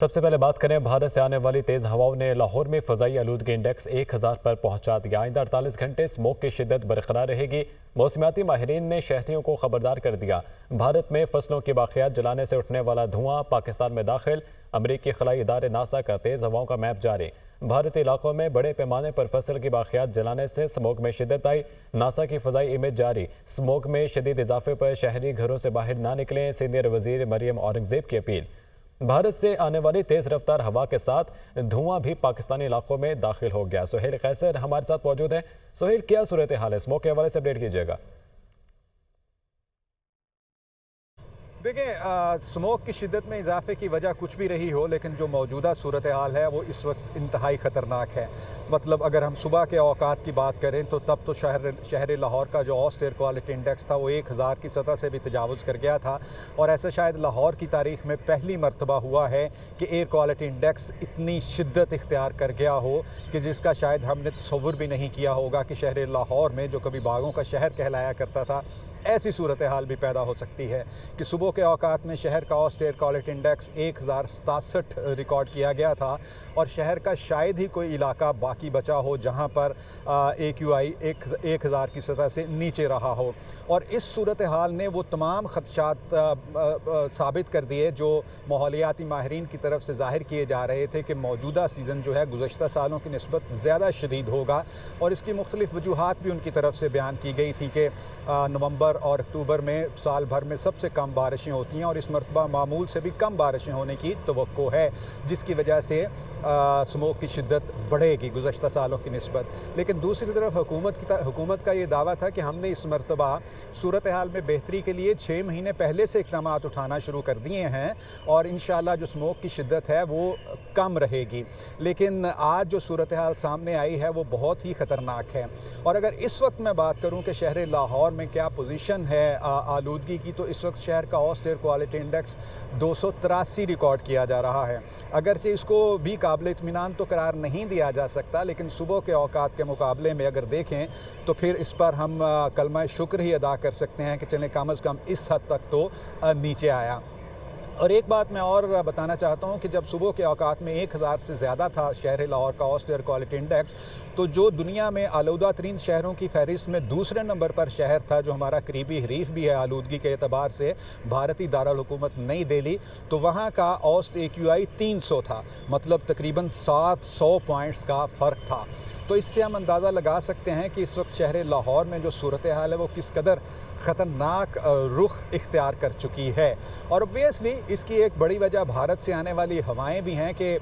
سب سے پہلے بات کریں بھارت سے آنے والی تیز ہواؤں نے لاہور میں فضائی آلودگی انڈیکس 1000 پر پہنچا دیا۔ آئندہ 48 گھنٹے اسموگ کی شدت برقرار رہے گی۔ موسمیاتی ماہرین نے شہریوں کو خبردار کر دیا۔ بھارت میں فصلوں کی باقیات جلانے سے اٹھنے والا دھواں پاکستان میں داخل۔ امریکی خلائی ادارے ناسا کا تیز ہواؤں کا میپ جاری۔ بھارتی علاقوں میں بڑے پیمانے پر فصل کی باقیات جلانے سے اسموگ میں شدت آئی۔ ناسا کی فضائی امیج جاری۔ اسموگ میں شدید اضافے پر شہری گھروں سے باہر نہ نکلیں، سینئر وزیر مریم اورنگزیب کی اپیل۔ بھارت سے آنے والی تیز رفتار ہوا کے ساتھ دھواں بھی پاکستانی علاقوں میں داخل ہو گیا۔ سہیل قیصر ہمارے ساتھ موجود ہیں۔ سہیل، کیا صورتحال ہے؟ اسموگ کے حوالے سے اپڈیٹ کیجیے گا۔ دیکھیں، اسموگ کی شدت میں اضافے کی وجہ کچھ بھی رہی ہو، لیکن جو موجودہ صورتحال ہے وہ اس وقت انتہائی خطرناک ہے۔ مطلب اگر ہم صبح کے اوقات کی بات کریں تو تب تو شہر لاہور کا جو اوسط ایئر کوالٹی انڈیکس تھا وہ 1000 کی سطح سے بھی تجاوز کر گیا تھا، اور ایسا شاید لاہور کی تاریخ میں پہلی مرتبہ ہوا ہے کہ ایئر کوالٹی انڈیکس اتنی شدت اختیار کر گیا ہو کہ جس کا شاید ہم نے تصور بھی نہیں کیا ہوگا کہ شہر لاہور میں، جو کبھی باغوں کا شہر کہلایا کرتا تھا، ایسی صورتحال بھی پیدا ہو سکتی ہے کہ صبح کے اوقات میں شہر کا اوسط ایئر کوالٹی انڈیکس 1067 ریکارڈ کیا گیا تھا، اور شہر کا شاید ہی کوئی علاقہ باقی بچا ہو جہاں پر AQI 1000 کی سطح سے نیچے رہا ہو۔ اور اس صورتحال نے وہ تمام خدشات ثابت کر دیے جو ماحولیاتی ماہرین کی طرف سے ظاہر کیے جا رہے تھے کہ موجودہ سیزن جو ہے گزشتہ سالوں کی نسبت زیادہ شدید ہوگا، اور اس کی مختلف وجوہات بھی ان کی طرف سے بیان کی گئی تھی کہ نومبر اور اکتوبر میں سال بھر میں سب سے کم بارشیں ہوتی ہیں، اور اس مرتبہ معمول سے بھی کم بارشیں ہونے کی توقع ہے، جس کی وجہ سے اسموگ کی شدت بڑھے گی گزشتہ سالوں کی نسبت۔ لیکن دوسری طرف حکومت کا یہ دعویٰ تھا کہ ہم نے اس مرتبہ صورتحال میں بہتری کے لیے 6 مہینے پہلے سے اقدامات اٹھانا شروع کر دیے ہیں، اور انشاءاللہ جو اسموگ کی شدت ہے وہ کم رہے گی۔ لیکن آج جو صورتحال سامنے آئی ہے وہ بہت ہی خطرناک ہے، اور اگر اس وقت میں بات کروں کہ شہر لاہور میں کیا پوزیشن ہے آلودگی کی، تو اس وقت شہر کا اوسط ایئر کوالٹی انڈیکس 283 ریکارڈ کیا جا رہا ہے۔ اگرچہ اس کو بھی قابل اطمینان تو قرار نہیں دیا جا سکتا، لیکن صبح کے اوقات کے مقابلے میں اگر دیکھیں تو پھر اس پر ہم کلمہ شکر ہی ادا کر سکتے ہیں کہ چلیں کم از کم اس حد تک تو نیچے آیا۔ اور ایک بات میں اور بتانا چاہتا ہوں کہ جب صبح کے اوقات میں 1000 سے زیادہ تھا شہر لاہور کا اوسط ایئر کوالٹی انڈیکس، تو جو دنیا میں آلودہ ترین شہروں کی فہرست میں دوسرے نمبر پر شہر تھا، جو ہمارا قریبی حریف بھی ہے آلودگی کے اعتبار سے، بھارتی دارالحکومت نئی دہلی، تو وہاں کا اوسط AQI 300 تھا، مطلب تقریباً 700 پوائنٹس کا فرق تھا۔ تو اس سے ہم اندازہ لگا سکتے ہیں کہ اس وقت شہر لاہور میں جو صورتحال ہے وہ کس قدر خطرناک رخ اختیار کر چکی ہے، اور اوبویسلی اس کی ایک بڑی وجہ بھارت سے آنے والی ہوائیں بھی ہیں کہ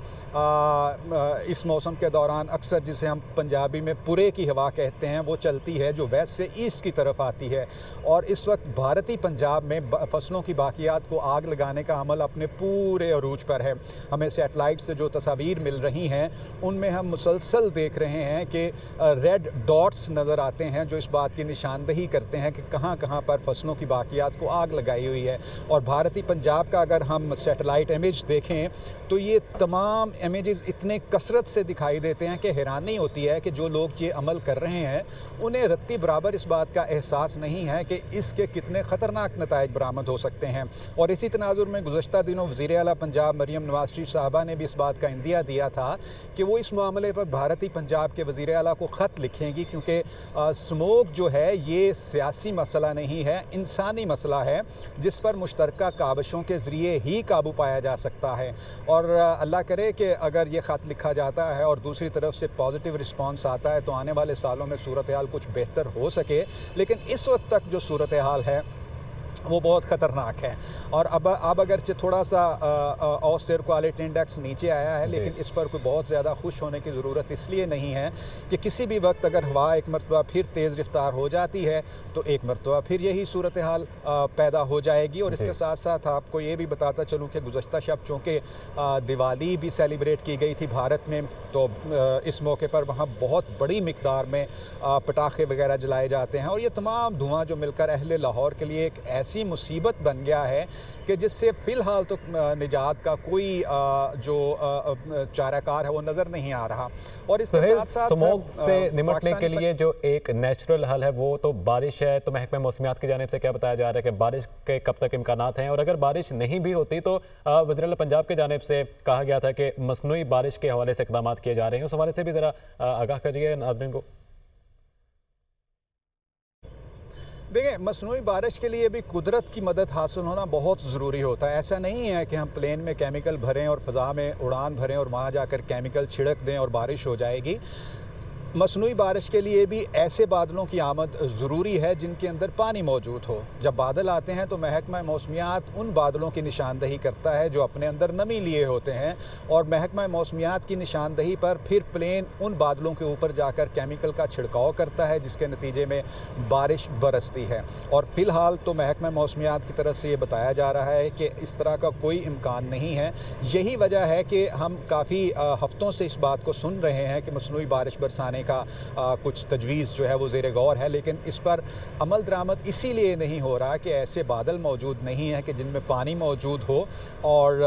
اس موسم کے دوران اکثر جسے ہم پنجابی میں پورے کی ہوا کہتے ہیں وہ چلتی ہے، جو ویسٹ سے ایسٹ کی طرف آتی ہے، اور اس وقت بھارتی پنجاب میں فصلوں کی باقیات کو آگ لگانے کا عمل اپنے پورے عروج پر ہے۔ ہمیں سیٹلائٹ سے جو تصاویر مل رہی ہیں ان میں ہم مسلسل دیکھ رہے ہیں کہ ریڈ ڈاٹس نظر آتے ہیں، جو اس بات کی نشاندہی کرتے ہیں کہ کہاں پر فصلوں کی باقیات کو آگ لگائی ہوئی ہے۔ اور بھارتی پنجاب کا اگر ہم سیٹلائٹ امیج دیکھیں تو یہ تمام امیجز اتنے کثرت سے دکھائی دیتے ہیں کہ حیرانی ہوتی ہے کہ جو لوگ یہ عمل کر رہے ہیں انہیں رتی برابر اس بات کا احساس نہیں ہے کہ اس کے کتنے خطرناک نتائج برآمد ہو سکتے ہیں۔ اور اسی تناظر میں گزشتہ دنوں وزیر اعلیٰ پنجاب مریم نواز شریف صاحبہ نے بھی اس بات کا اندیہ دیا تھا کہ وہ اس معاملے پر بھارتی پنجاب کے وزیر اعلیٰ کو خط لکھیں گی، کیونکہ اسموگ جو ہے یہ سیاسی مسئلہ نہیں ہے، انسانی مسئلہ ہے جس پر مشترکہ کاوشوں کے ذریعے ہی قابو پایا جا سکتا ہے۔ اور اللہ کرے کہ اگر یہ خط لکھا جاتا ہے اور دوسری طرف سے پازیٹیو رسپانس آتا ہے تو آنے والے سالوں میں صورتحال کچھ بہتر ہو سکے، لیکن اس وقت تک جو صورتحال ہے وہ بہت خطرناک ہے۔ اور اب اگرچہ تھوڑا سا اوسط ایئر کوالٹی انڈیکس نیچے آیا ہے، لیکن اس پر کوئی بہت زیادہ خوش ہونے کی ضرورت اس لیے نہیں ہے کہ کسی بھی وقت اگر ہوا ایک مرتبہ پھر تیز رفتار ہو جاتی ہے تو ایک مرتبہ پھر یہی صورتحال پیدا ہو جائے گی۔ اور اس کے ساتھ ساتھ آپ کو یہ بھی بتاتا چلوں کہ گزشتہ شب چونکہ دیوالی بھی سیلیبریٹ کی گئی تھی بھارت میں، تو اس موقع پر وہاں بہت بڑی مقدار میں پٹاخے وغیرہ جلائے جاتے ہیں، اور یہ تمام دھواں جو مل کر اہل لاہور کے لیے ایک ایسی مصیبت بن گیا ہے کہ جس سے فی الحال تو نجات کا کوئی جو چارہ کار ہے وہ نظر نہیں آ رہا. اور اس کے ساتھ ساتھ سموگ سے نمٹنے کے لیے جو ایک نیچرل حل ہے وہ تو بارش ہے. تو محکمہ موسمیات کی جانب سے کیا بتایا جا رہا ہے کہ بارش کے کب تک امکانات ہیں؟ اور اگر بارش نہیں بھی ہوتی تو وزیر اعلیٰ پنجاب کی جانب سے کہا گیا تھا کہ مصنوعی بارش کے حوالے سے اقدامات کیے جا رہے ہیں. اس حوالے سے بھی ذرا آگاہ کریے ناظرین کو. دیکھیں مصنوعی بارش کے لیے بھی قدرت کی مدد حاصل ہونا بہت ضروری ہوتا ہے. ایسا نہیں ہے کہ ہم پلین میں کیمیکل بھریں اور فضا میں اڑان بھریں اور وہاں جا کر کیمیکل چھڑک دیں اور بارش ہو جائے گی. مصنوعی بارش کے لیے بھی ایسے بادلوں کی آمد ضروری ہے جن کے اندر پانی موجود ہو. جب بادل آتے ہیں تو محکمہ موسمیات ان بادلوں کی نشاندہی کرتا ہے جو اپنے اندر نمی لیے ہوتے ہیں اور محکمہ موسمیات کی نشاندہی پر پھر پلین ان بادلوں کے اوپر جا کر کیمیکل کا چھڑکاؤ کرتا ہے جس کے نتیجے میں بارش برستی ہے. اور فی الحال تو محکمہ موسمیات کی طرف سے یہ بتایا جا رہا ہے کہ اس طرح کا کوئی امکان نہیں ہے. یہی وجہ ہے کہ ہم کافی ہفتوں سے اس بات کو سن رہے ہیں کہ مصنوعی بارش برسانے کا کچھ تجویز جو ہے وہ زیر غور ہے، لیکن اس پر عمل درآمد اسی لیے نہیں ہو رہا کہ ایسے بادل موجود نہیں ہیں کہ جن میں پانی موجود ہو اور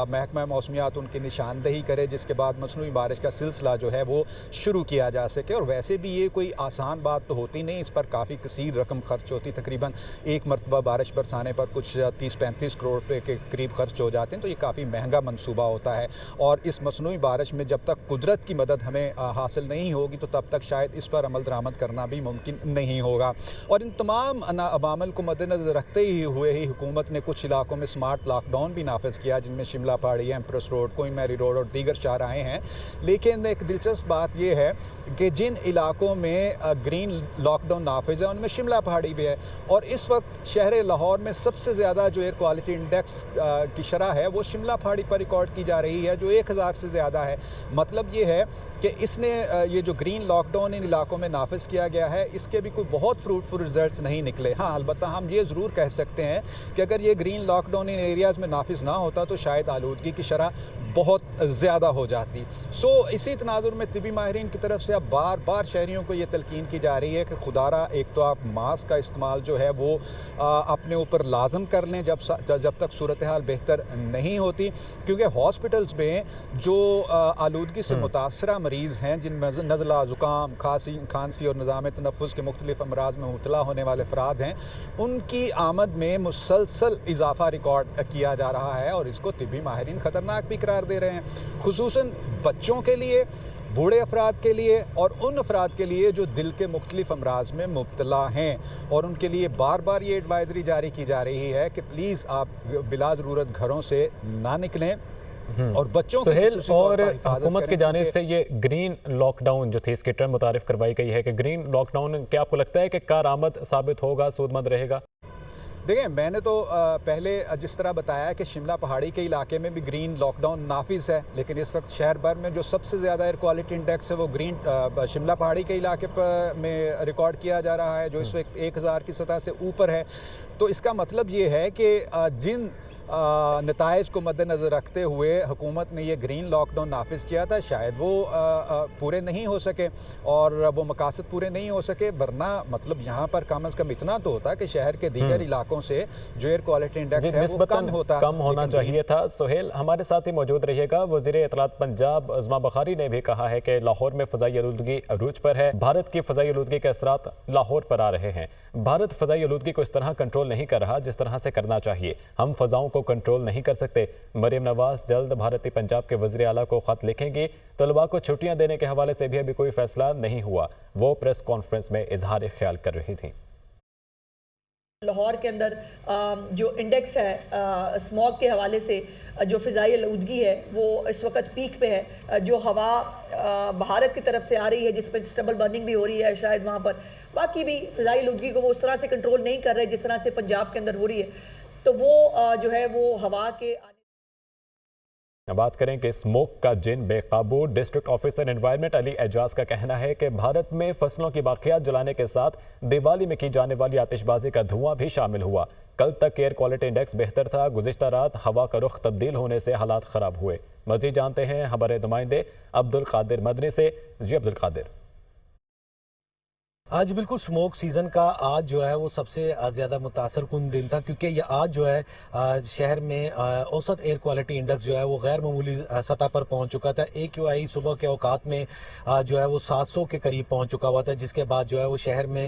محکمہ موسمیات ان کی نشاندہی کرے جس کے بعد مصنوعی بارش کا سلسلہ جو ہے وہ شروع کیا جا سکے. اور ویسے بھی یہ کوئی آسان بات تو ہوتی نہیں، اس پر کافی کثیر رقم خرچ ہوتی. تقریباً ایک مرتبہ بارش برسانے پر کچھ 30-35 کروڑ روپے کے قریب خرچ ہو جاتے ہیں، تو یہ کافی مہنگا منصوبہ ہوتا ہے. اور اس مصنوعی بارش میں جب تک قدرت کی مدد ہمیں حاصل نہیں ہوگی تو تب تک شاید اس پر عمل درآمد کرنا بھی ممکن نہیں ہوگا. اور ان تمام عوامل کو مد نظر رکھتے ہوئے ہی حکومت نے کچھ علاقوں میں سمارٹ لاک ڈاؤن بھی نافذ کیا، جن میں شملہ پہاڑی، ایمپریس روڈ، کوئن میری روڈ اور دیگر شاہراہیں ہیں. لیکن ایک دلچسپ بات یہ ہے کہ جن علاقوں میں گرین لاک ڈاؤن نافذ ہے ان میں شملہ پہاڑی بھی ہے. اور اس وقت شہر لاہور میں سب سے زیادہ جو ایئر کوالٹی انڈیکس کی شرح ہے وہ شملہ پہاڑی پر ریکارڈ کی جا رہی ہے جو 1000 سے زیادہ ہے. مطلب یہ ہے کہ اس نے یہ جو گرین لاک ڈاؤن ان علاقوں میں نافذ کیا گیا ہے اس کے بھی کوئی بہت فروٹفل ریزلٹس نہیں نکلے. ہاں البتہ ہم یہ ضرور کہہ سکتے ہیں کہ اگر یہ گرین لاک ڈاؤن ان ایریاز میں نافذ نہ ہوتا تو شاید آلودگی کی شرح بہت زیادہ ہو جاتی. اسی تناظر میں طبی ماہرین کی طرف سے اب بار بار شہریوں کو یہ تلقین کی جا رہی ہے کہ خدارہ ایک تو آپ ماسک کا استعمال جو ہے وہ اپنے اوپر لازم کر لیں جب تک صورتحال بہتر نہیں ہوتی، کیونکہ ہاسپٹلز میں جو آلودگی سے متاثرہ مریض ہیں جن میں نزلہ، زکام، کھانسی اور نظام تنفس کے مختلف امراض میں مبتلا ہونے والے افراد ہیں، ان کی آمد میں مسلسل اضافہ ریکارڈ کیا جا رہا ہے اور اس کو طبی ماہرین خطرناک بھی قرار دے رہے ہیں، خصوصاً بچوں کے لیے، بوڑھے افراد کے لیے اور ان افراد کے لیے جو دل کے مختلف امراض میں مبتلا ہیں. اور ان کے لیے بار بار یہ ایڈوائزری جاری کی جا رہی ہے کہ پلیز آپ بلا ضرورت گھروں سے نہ نکلیں اور بچوں کی سہیل، خصوصی طور اور پر حفاظت حکومت کی کریں. جانب سے یہ گرین لاک ڈاؤن جو تھی اس کی ٹرم متعارف کروائی گئی ہے کہ گرین لاک ڈاؤن کیا آپ کو لگتا ہے کہ کارآمد ثابت ہوگا، سود مند رہے گا؟ دیکھیں میں نے تو پہلے جس طرح بتایا کہ شملہ پہاڑی کے علاقے میں بھی گرین لاک ڈاؤن نافذ ہے، لیکن اس وقت شہر بھر میں جو سب سے زیادہ ایئر کوالٹی انڈیکس ہے وہ شملہ پہاڑی کے علاقے میں ریکارڈ کیا جا رہا ہے جو اس وقت 1000 کی سطح سے اوپر ہے. تو اس کا مطلب یہ ہے کہ جن نتائج کو مد نظر رکھتے ہوئے حکومت نے یہ گرین لاک ڈاؤن نافذ کیا تھا شاید وہ پورے نہیں ہو سکے اور وہ مقاصد پورے نہیں ہو سکے، ورنہ مطلب یہاں پر کم از کم اتنا تو ہوتا کہ شہر کے دیگر علاقوں سے جو ایئر کوالٹی انڈیکس ہے وہ کم ہونا چاہیے تھا. سہیل ہمارے ساتھ ہی موجود رہیے گا. وزیر اطلاعات پنجاب عظما بخاری نے بھی کہا ہے کہ لاہور میں فضائی آلودگی عروج پر ہے. بھارت کی فضائی آلودگی کے اثرات لاہور پر آ رہے ہیں. بھارت فضائی آلودگی کو اس طرح کنٹرول نہیں کر رہا جس طرح سے کرنا چاہیے. ہم فضاؤں کو کنٹرول نہیں کر سکتے. مریم نواز جلد بھارتی پنجاب کے وزیر اعلیٰ کو خط لکھیں گی. طلباء کو چھٹیاں دینے کے حوالے سے بھی ابھی کوئی فیصلہ نہیں ہوا. وہ پریس کانفرنس میں اظہار خیال کر رہی تھیں. لاہور کے اندر جو انڈیکس ہے اسموگ کے حوالے سے جو فضائی آلودگی ہے وہ اس وقت پیک پہ ہے. جو ہوا بھارت کی طرف سے آ رہی ہے جس پہ اسٹبل برننگ بھی ہو رہی ہے شاید وہاں پر باقی بھی فضائی آلودگی کو وہ اس طرح سے کنٹرول نہیں کر رہے جس طرح سے پنجاب کے اندر ہو رہی ہے. تو وہ جو ہے وہ ہوا کے بات کریں کہ اسموک کا جن بے قابو. ڈسٹرکٹ آفیسر انوائرمنٹ علی اعجاز کا کہنا ہے کہ بھارت میں فصلوں کی باقیات جلانے کے ساتھ دیوالی میں کی جانے والی آتش بازی کا دھواں بھی شامل ہوا. کل تک ایئر کوالٹی انڈیکس بہتر تھا. گزشتہ رات ہوا کا رخ تبدیل ہونے سے حالات خراب ہوئے. مزید جانتے ہیں ہمارے نمائندے عبد القادر مدنی سے. جی عبد القادر. آج بالکل سموک سیزن کا آج جو ہے وہ سب سے زیادہ متاثر کن دن تھا، کیونکہ یہ آج جو ہے شہر میں اوسط ایئر کوالٹی انڈیکس جو ہے وہ غیر معمولی سطح پر پہنچ چکا تھا۔ AQI صبح کے اوقات میں جو ہے وہ 700 کے قریب پہنچ چکا ہوا تھا، جس کے بعد جو ہے وہ شہر میں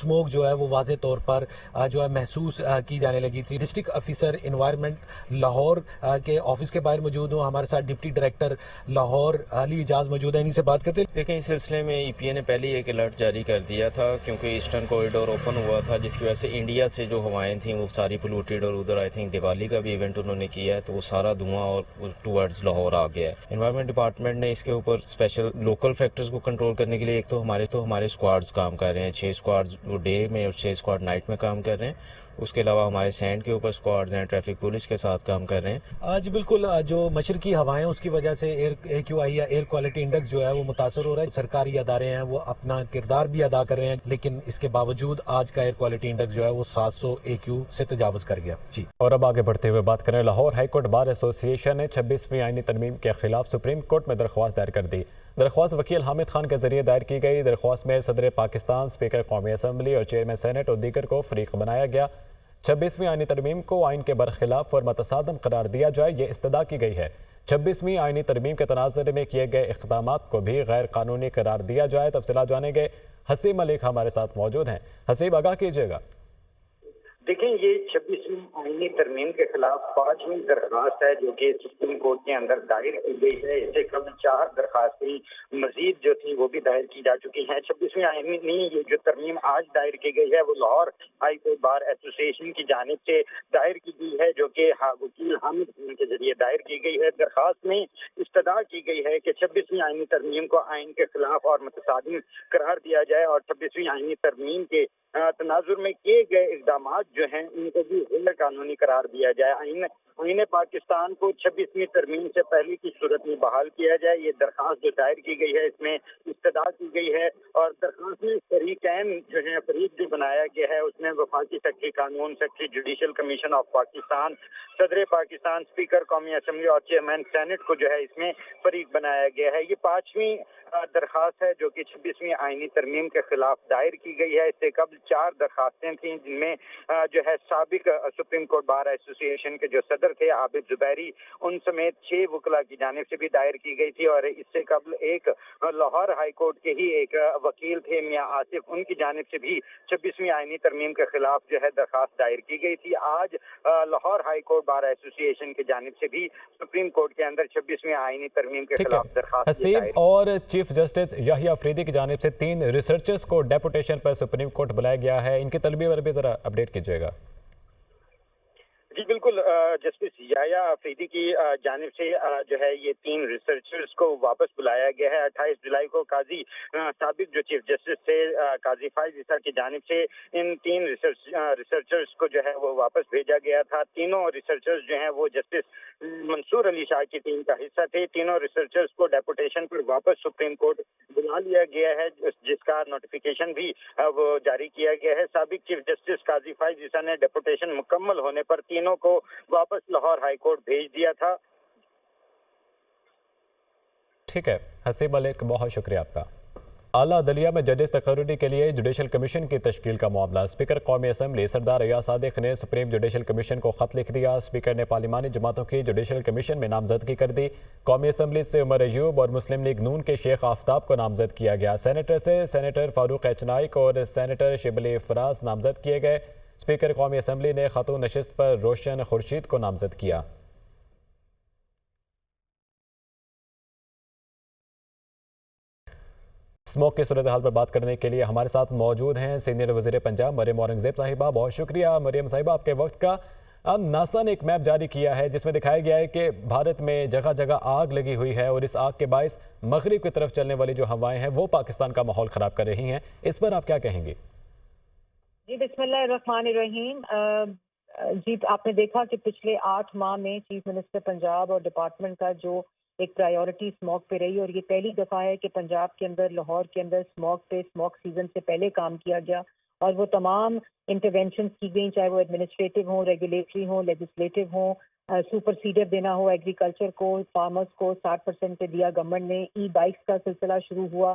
سموک جو ہے وہ واضح طور پر جو ہے محسوس کی جانے لگی تھی۔ ڈسٹرکٹ آفیسر انوائرمنٹ لاہور کے آفس کے باہر موجود ہوں، ہمارے ساتھ ڈپٹی ڈائریکٹر لاہور علی اعجاز موجود ہیں، انہیں سے بات کرتے ہیں۔ دیکھیں، اس سلسلے میں EPA نے پہلے ایک الرٹ جاری کر دیا تھا، کیونکہ ایسٹرن کوریڈور اوپن ہوا تھا، جس کی وجہ سے انڈیا سے جو ہوائیں تھیں وہ ساری پولوٹیڈ، اور ادھر آئی تھنک دیوالی کا بھی ایونٹ انہوں نے کیا ہے، تو وہ سارا دھواں اور ٹورڈز لاہور آ گیا ہے۔ انوائرمنٹ ڈپارٹمنٹ نے اس کے اوپر اسپیشل لوکل فیکٹرز کو کنٹرول کرنے کے لیے ایک تو ہمارے اسکواڈز کام کر رہے ہیں، 6 اسکواڈز ڈے میں اور 6 اسکواڈ نائٹ میں کام کر رہے ہیں۔ اس کے علاوہ ہمارے سینڈ کے اوپر اسکواڈز ہیں، ٹریفک پولیس کے ساتھ کام کر رہے ہیں۔ آج بالکل جو مشرقی ہوائیں اس کی وجہ سے AQI یا ایئر کوالٹی انڈیکس جو ہے وہ متاثر ہو رہا ہے۔ سرکاری ادارے ہیں وہ اپنا کردار بھی ادا کر رہے ہیں، لیکن اس کے باوجود آج کا ایئر کوالٹی انڈیکس جو ہے وہ 700 AQ سے تجاوز کر گیا۔ جی، اور اب آگے بڑھتے ہوئے بات کریں، لاہور ہائی کورٹ بار ایسوسی ایشن نے 26ویں آئینی ترمیم کے خلاف سپریم کورٹ میں درخواست دائر کر دی۔ درخواست وکیل حامد خان کے ذریعے دائر کی گئی۔ درخواست میں صدر پاکستان، اسپیکر قومی اسمبلی اور چیئرمین سینٹ اور دیگر کو فریق بنایا گیا۔ 26ویں آئینی ترمیم کو آئین کے برخلاف اور متصادم قرار دیا جائے، یہ استدعا کی گئی ہے۔ 26ویں آئینی ترمیم کے تناظر میں کیے گئے اقدامات کو بھی غیر قانونی قرار دیا جائے۔ تفصیلات جانیں گے، حسیب ملک ہمارے ساتھ موجود ہیں۔ حسیب، آگاہ کیجیے گا۔ دیکھیں، یہ 26ویں آئینی ترمیم کے خلاف 5ویں درخواست ہے جو کہ سپریم کورٹ کے اندر دائر کی گئی ہے۔ اس سے قبل 4 درخواستیں مزید جو تھیں وہ بھی دائر کی جا چکی ہیں۔ 26ویں آئینی یہ جو ترمیم آج دائر کی گئی ہے وہ لاہور ہائی کورٹ بار ایسوسی ایشن کی جانب سے دائر کی گئی ہے، جو کہ وکیل حامد خان کے ذریعے دائر کی گئی ہے۔ درخواست میں استدعا کی گئی ہے کہ 26ویں آئینی ترمیم کو آئین کے خلاف اور متصادم قرار دیا جائے، اور 26ویں آئینی ترمیم کے تناظر میں کیے گئے اقدامات جو ہیں ان کو بھی غیر قانونی قرار دیا جائے۔ آئین پاکستان کو 26ویں ترمیم سے پہلے کی صورت میں بحال کیا جائے، یہ درخواست جو دائر کی گئی ہے اس میں استدعا کی گئی ہے۔ اور درخواست میں فریقین جو ہیں، فریق جو بنایا گیا ہے اس میں وفاقی سیکرٹری قانون، secretary judicial commission of Pakistan, صدر پاکستان، اسپیکر قومی اسمبلی اور چیئرمین سینٹ کو جو ہے اس میں فریق بنایا گیا ہے۔ یہ 5ویں درخواست ہے جو کہ 26ویں آئینی ترمیم کے خلاف دائر کی گئی ہے۔ اس سے قبل 4 درخواستیں تھیں جن میں جو ہے سابق سپریم کورٹ بار ایسوسی ایشن کے جو صدر تھے عابد زبیری، ان سمیت 6 وکلاء کی جانب سے بھی دائر کی گئی تھی، اور اس سے قبل ایک لاہور ہائی کورٹ کے ہی ایک وکیل تھے میاں آصف، ان کی جانب سے بھی 26ویں آئینی ترمیم کے خلاف جو ہے درخواست دائر کی گئی تھی۔ آج لاہور ہائی کورٹ بار ایسوسی ایشن کی جانب سے بھی سپریم کورٹ کے اندر 26ویں آئینی ترمیم کے خلاف درخواست حسیب، اور چیف جسٹس یحییٰ افریدی کی جانب سے 3 ریسرچرز کو ڈیپوٹیشن پر سپریم کورٹ بلایا گیا ہے، ان کی طلبی پر بھی ذرا اپڈیٹ کیجیے گا۔ جی بالکل، جسٹس یحییٰ افریدی کی جانب سے جو ہے یہ 3 ریسرچرز کو واپس بلایا گیا ہے۔ 28 جولائی کو قاضی سابق جو چیف جسٹس تھے قاضی فائز عیسیٰ کی جانب سے ان 3 ریسرچرز کو جو ہے وہ واپس بھیجا گیا تھا۔ تینوں ریسرچرز جو ہیں وہ جسٹس منصور علی شاہ کی ٹیم کا حصہ تھے۔ تینوں ریسرچرز کو ڈیپوٹیشن پر واپس سپریم کورٹ بلا لیا گیا ہے، جس کا نوٹیفیکیشن بھی وہ جاری کیا گیا ہے۔ سابق چیف جسٹس قاضی فائز عیسیٰ نے ڈیپوٹیشن مکمل ہونے پر تینوں کو واپس لاہور ہائی کورٹ بھیج دیا تھا۔ ٹھیک ہے حسیب ملک، بہت شکریہ آپ کا۔ اعلیٰ عدلیہ میں ججز تقرری کے لیے جوڈیشل کمیشن کی تشکیل کا معاملہ، اسپیکر قومی اسمبلی سردار ایاز صادق نے سپریم جوڈیشل کمیشن کو خط لکھ دیا۔ اسپیکر نے پارلیمانی جماعتوں کی جوڈیشل کمیشن میں نامزدگی کر دی۔ قومی اسمبلی سے عمر ایوب اور مسلم لیگ نون کے شیخ آفتاب کو نامزد کیا گیا۔ سینیٹر سے سینیٹر فاروق ایچ نائک اور سینیٹر شبلی فراز نامزد کیے گئے۔ اسپیکر قومی اسمبلی نے خاتون نشست پر روشن خورشید کو نامزد کیا۔ اسموک کی صورتحال پر بات کرنے کے لیے ہمارے ساتھ موجود ہیں سینئر وزیر پنجاب مریم اورنگزیب صاحبہ۔ بہت شکریہ مریم صاحبہ آپ کے وقت کا۔ اب ناسا نے ایک میپ جاری کیا ہے جس میں دکھایا گیا ہے کہ بھارت میں جگہ جگہ آگ لگی ہوئی ہے، اور اس آگ کے باعث مغرب کی طرف چلنے والی جو ہوائیں ہیں وہ پاکستان کا ماحول خراب کر رہی ہیں، اس پر آپ کیا کہیں گے؟ جی بسم اللہ الرحمن الرحیم۔ جی آپ نے دیکھا کہ پچھلے 8 ماہ میں چیف منسٹر پنجاب اور ڈپارٹمنٹ کا جو ایک پرائیورٹی اسموک پہ رہی، اور یہ پہلی دفعہ ہے کہ پنجاب کے اندر لاہور کے اندر اسموک پہ اسموک سیزن سے پہلے کام کیا گیا، اور وہ تمام انٹرونشنز کی گئیں، چاہے وہ ایڈمنسٹریٹو ہوں، ریگولیٹری ہوں، لیجسلیٹو ہوں، سپر سیڈر دینا ہو ایگریکلچر کو، فارمرز کو 60% پہ دیا گورنمنٹ نے، ای بائکس کا سلسلہ شروع ہوا،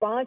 5